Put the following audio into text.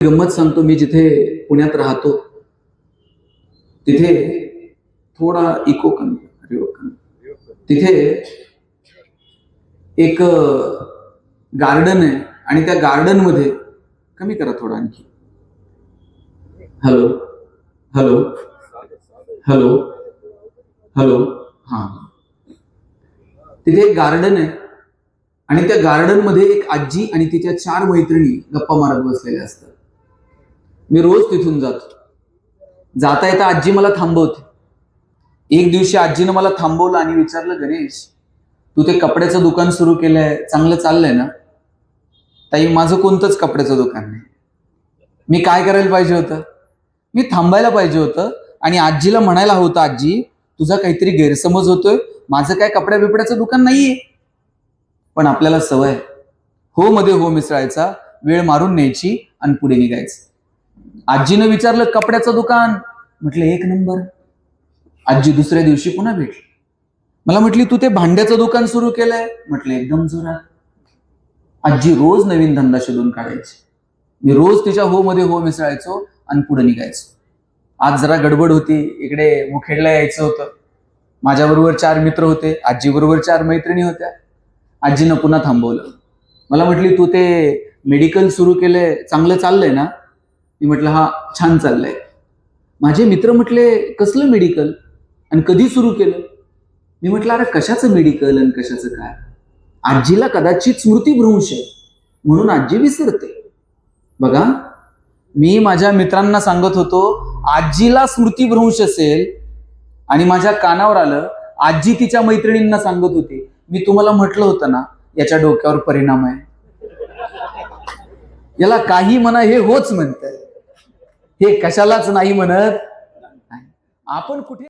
गंमत सांगतो. मी जिथे पुण्यात राहतो तिथे थोडा इको कमी, तिथे एक गार्डन आहे आणि त्या गार्डन मध्ये कमी करा थोडा आणखी. Hello hello hello hello. हा, तिथे एक गार्डन आहे आणि त्या गार्डन मध्ये एक आजी आणि तिच्या 4 मैत्रिणी गप्पा मारत बसलेल्या असतात. मी रोज तिथून जातो. जाता येता आजी मला थांबवते. एक दिवशी आजीनं मला थांबवलं आणि विचारलं, गणेश तू ते कपड्याचं दुकान सुरू केलंय, चांगलं चाललंय ना? ताई, माझं कोणतंच कपड्याचं दुकान नाही. मी काय करायला पाहिजे होतं? मी थांबायला पाहिजे होतं आणि आजीला म्हणायला होतं, आजी तुझा काहीतरी गैरसमज होतोय, माझं काय कपड्या बिपड्याचं दुकान नाहीये. पण आपल्याला सवय हो मध्ये हो मिसळायचा, वेळ मारून न्यायची आणि पुढे निघायचं. आजीनं विचारलं कपड्याचं दुकान, म्हटलं 1 नंबर. आजी दुसऱ्या दिवशी पुन्हा भेटली. मला म्हटली तू ते भांड्याचं दुकान सुरू केलंय? म्हटलं एकदम जोरात. आजी रोज नवीन धंदा शोधून काढायची. मी रोज तिच्या हो मध्ये हो मिसळायचो आणि पुढे निघायचो. आज जरा गडबड होती, इकडे मुखेडला यायचं होतं. माझ्याबरोबर 4 मित्र होते, आजी बरोबर 4 मैत्रिणी होत्या. आजीनं पुन्हा थांबवलं. मला म्हटली तू ते मेडिकल सुरू केलंय, चांगलं चाललंय ना? मी म्हटलं हा, छान चाललंय. माझे मित्र म्हटले कसलं मेडिकल आणि कधी सुरू केलं? मी म्हटलं अरे कशाचं मेडिकल आणि कशाचं काय? आजीला कदाचित स्मृतीभ्रंश आहे म्हणून आजी विसरते. बघा, मी माझ्या मित्रांना सांगत होतो आजीला स्मृतीभ्रंश असेल आणि माझ्या कानावर आलं आजी तिच्या मैत्रिणींना सांगत होती. मी तुम्हाला म्हटलं होतं ना याच्या डोक्यावर परिणाम आहे. याला काही म्हणा हे होच म्हणतंय, हे कशालाच नाही म्हणत. आपण कुठे